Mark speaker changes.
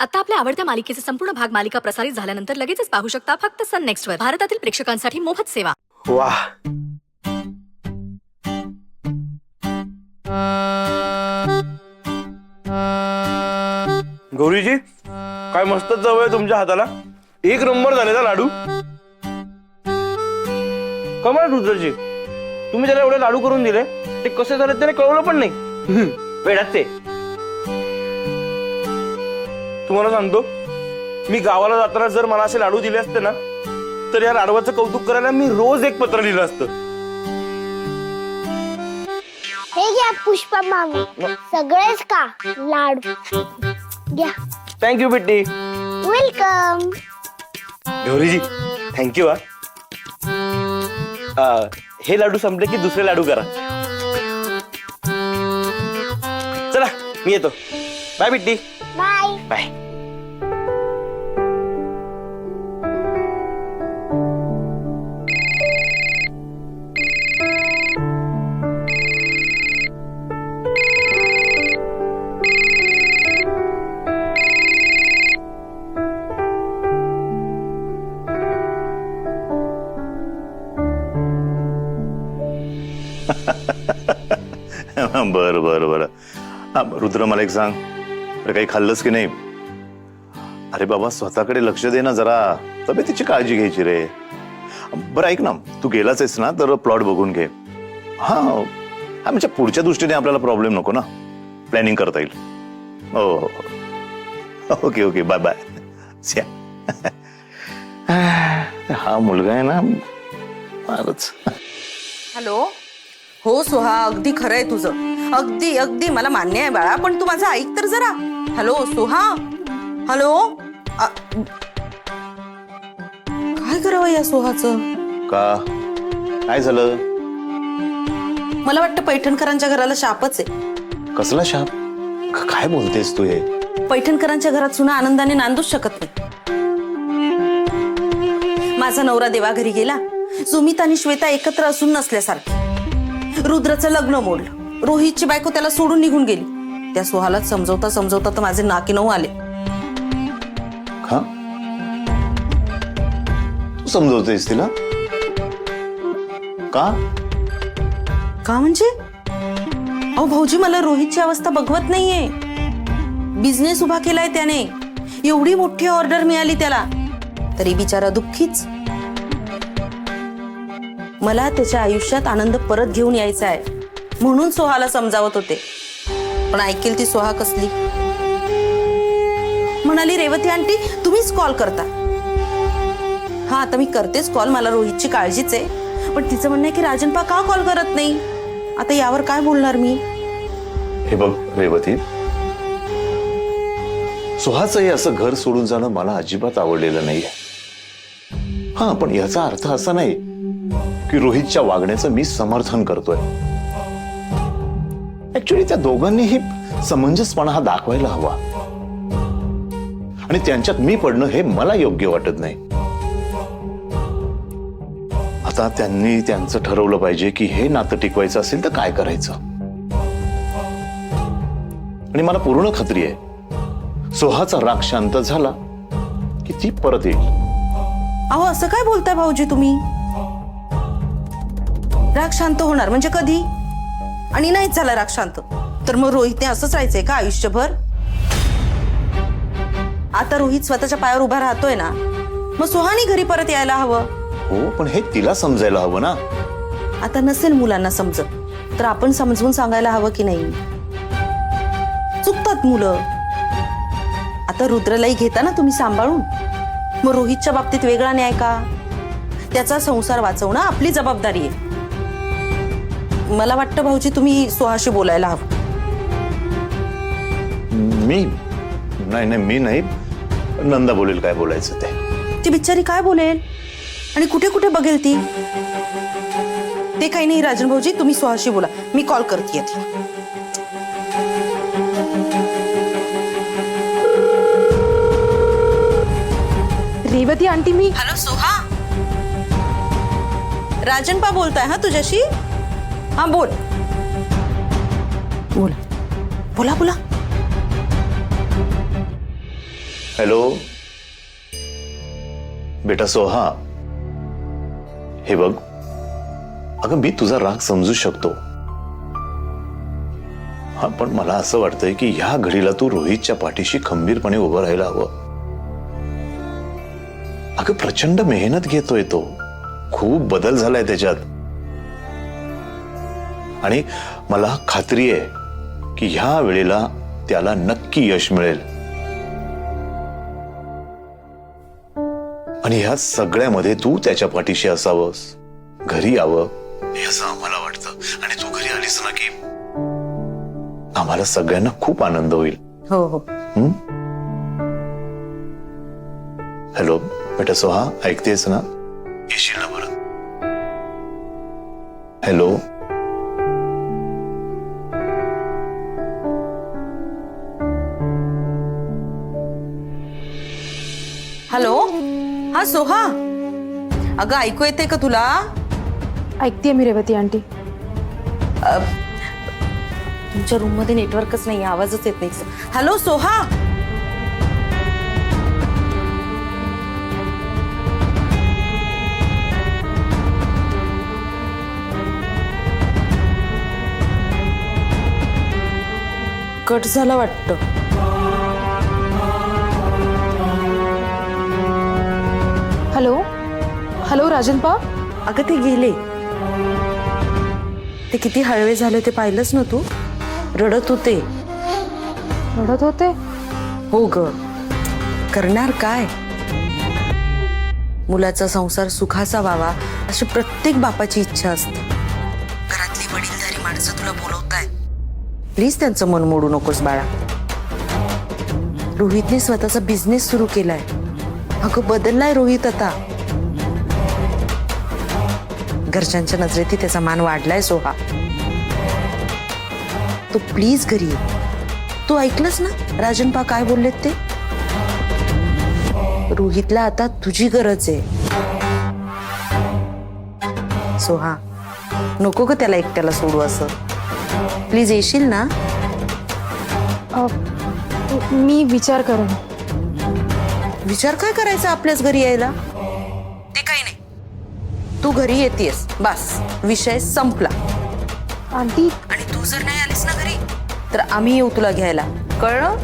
Speaker 1: आता आपल्या आवडत्या मालिकेचे संपूर्ण भाग मालिका प्रसारित झाल्यानंतर लगेचच पाहू शकता फक्त सन नेक्स्ट वर. भारतातील प्रेक्षकांसाठी मोफत सेवा.
Speaker 2: वाह, गौरीजी काय मस्त चव आहे तुमच्या हाताला. एक नंबर झाले ना लाडू. कमाल रुद्रजी, तुम्ही त्याला एवढे लाडू करून दिले, ते कसे झाले त्याने कळवलं पण नाही. वेडात ते. तुम्हाला सांगतो, मी गावाला जाताना जर मला असे लाडू दिले असते ना, तर या लाडवाचं कौतुक करायला मी रोज एक पत्र लिहिलं असतं.
Speaker 3: हे घ्या पुष्पा मामी, सगळेच का लाडू घ्या.
Speaker 2: थँक्यू बिट्टी.
Speaker 3: वेलकम.
Speaker 2: गौरीजी थँक्यू. हे लाडू संपले की दुसरे लाडू करा. चला मी येतो. बाय बिट्टी.
Speaker 3: बाय.
Speaker 2: बाय.
Speaker 4: बर बर बर. रुद्र मला एक सांग, अरे काही खाल्लंस की नाही? अरे बाबा स्वतःकडे लक्ष दे ना जरा, तब्येतीची काळजी घ्यायची रे. बरं ऐक ना, तू गेलाच आहेस ना तर प्लॉट बघून घे. हा हा म्हणजे पुढच्या दृष्टीने आपल्याला प्रॉब्लेम नको ना, प्लॅनिंग करता येईल. हो हो ओके ओके बाय बाय. हा मुलगा आहे ना फारच.
Speaker 5: हॅलो. हो सुहा, अगदी खरं आहे तुझं. अगदी अगदी मला मान्य आहे बाळा, पण तू माझं ऐक तर जरा. हॅलो सुहा. हॅलो. काय करावं या सुहाचं?
Speaker 4: का काय झालं?
Speaker 5: मला वाटतं पैठणकरांच्या घराला शापच आहे.
Speaker 4: कसला शाप? काय बोलतेस तू हे?
Speaker 5: पैठणकरांच्या घरात सुना आनंदाने नांदूच शकत नाही. माझा नवरा देवाघरी गेला, सुमित आणि श्वेता एकत्र असून नसल्यासारखे. रुद्रचं लग्न मोडलं, रोहितची बायको त्याला सोडून निघून गेली. त्या सुहाला समजवता समजवता तर माझे नाकीनऊ आले.
Speaker 4: हा तू समजवतेस तिला? का
Speaker 5: का म्हणजे? अहो भाऊजी, मला रोहितची अवस्था बघवत नाहीये. बिझनेस उभा केलाय त्याने, एवढी मोठी ऑर्डर मिळाली त्याला, तरी बिचारा दुःखीच. मला त्याच्या आयुष्यात आनंद परत घेऊन यायचा आहे, म्हणून सोहाला समजावत होते. पण ऐकेल ती सोहा कसली. म्हणाली, रेवती आंटी तुम्हीच कॉल करता. हा आता मी करतेच कॉल, मला रोहितची काळजीच आहे. पण तिचं म्हणणं आहे की राजनपा का कॉल करत नाही. आता यावर काय बोलणार मी?
Speaker 4: हे बघ रेवती, सुहाचं हे असं घर सोडून जाणं मला अजिबात आवडलेलं नाहीये. हा पण याचा अर्थ असा नाही की रोहितच्या वागण्याचं मी समर्थन करतोय. ऍक्च्युली त्या दोघांनीही समंजसपणा हा दाखवायला हवा, आणि त्यांच्यात मी पडणं हे मला योग्य वाटत नाही. आता त्यांनी त्यांचं ठरवलं पाहिजे की हे नातं टिकवायचं असेल तर काय करायचं. आणि मला पूर्ण खात्री आहे सोहाचा राग शांत झाला की ती परत येईल.
Speaker 5: अहो असं काय बोलताय भाऊजी तुम्ही? राग शांत होणार म्हणजे कधी? आणि नाहीच झाला राग शांत तर मग रोहितने असंच राहायचंय का आयुष्यभर? आता रोहित स्वतःच्या पायावर उभा राहतोय ना, मग सोहानी घरी परत यायला हवं.
Speaker 4: हो पण हे तिला समजायला हवं ना.
Speaker 5: आता नसेल मुलांना समजत तर आपण समजून सांगायला हवं की नाही? चुकतात मुलं. आता रुद्रलाही घेता ना तुम्ही सांभाळून, मग रोहितच्या बाबतीत वेगळा न्याय का? त्याचा संसार वाचवणं आपली जबाबदारी आहे. मला वाटतं भाऊजी तुम्ही सुहाशी बोलायला हवं.
Speaker 4: मी मी नाही, नंदा बोलेल काय बोलायचं ते.
Speaker 5: ती बिचारी काय बोलेल आणि कुठे कुठे बघेल ती? ते काही नाही राजन भाऊजी, तुम्ही सुहाशी बोला, मी कॉल करते.
Speaker 1: रेवती आंटी मी.
Speaker 5: हॅलो सुहा, राजनपा बोलताय हा तुझ्याशी? हा बोल बोल बोला बोला.
Speaker 4: हॅलो बेटा सोहा, हे बघ, अगं मी तुझा राग समजू शकतो. हा, पण मला असं वाटतंय की ह्या घडीला तू रोहितच्या पाठीशी खंबीरपणे उभं राहायला हवं. अगं प्रचंड मेहनत घेतोय तो, खूप बदल झालाय त्याच्यात, आणि मला खात्री आहे की ह्या वेळेला त्याला नक्की यश मिळेल. आणि ह्या सगळ्यामध्ये तू त्याच्या पाठीशी असावंस, घरी यावं हे असं आम्हाला वाटतं. आणि तू घरी आलीस ना की आम्हाला सगळ्यांना खूप आनंद होईल.
Speaker 5: हो हो.
Speaker 4: हॅलो बेटा सोहा, ऐकतेस ना? येशील ना परत? हॅलो
Speaker 5: हॅलो, हा सोहा, अगं ऐकू येते का तुला?
Speaker 6: ऐकतेय मी रेवती आंटी.
Speaker 5: तुमच्या रूम मध्ये नेटवर्कच नाही, आवाजच येत नाही. हॅलो सोहा. कट झाला वाटतं.
Speaker 6: हॅलो हॅलो राजनपा.
Speaker 5: अगं ते गेले. ते किती हळवे झाले ते पाहिलंच ना तू? रडत होते.
Speaker 6: रडत होते?
Speaker 5: हो ग, करणार काय? मुलाचा संसार सुखाचा व्हावा अशी प्रत्येक बापाची इच्छा असते. घरातली वडीलधारी माणसं तुला बोलवताय, प्लीज त्यांचं मन मोडू नकोस बाळा. रोहितने स्वतःचा बिझनेस सुरू केलाय. अगं बदललाय रोहित आता. घरच्यांच्या नजरेत त्याचा मान वाढलाय सोहा. तू प्लीज घरी ये. तू ऐकलंस ना राजनपा काय बोललेत ते? रोहितला आता तुझी गरज आहे. सोहा, नको ग त्याला एकट्याला सोडू असं. प्लीज येशील ना?
Speaker 6: मी विचार करेन.
Speaker 5: विचार काय करायचा आपल्याच घरी यायला? ते काही नाही, तू घरी येतेस बस, विषय संपला.
Speaker 6: आंटी
Speaker 5: आणि तू जर नाही आलीस ना घरी तर आम्ही येऊ तुला घ्यायला, कळलं?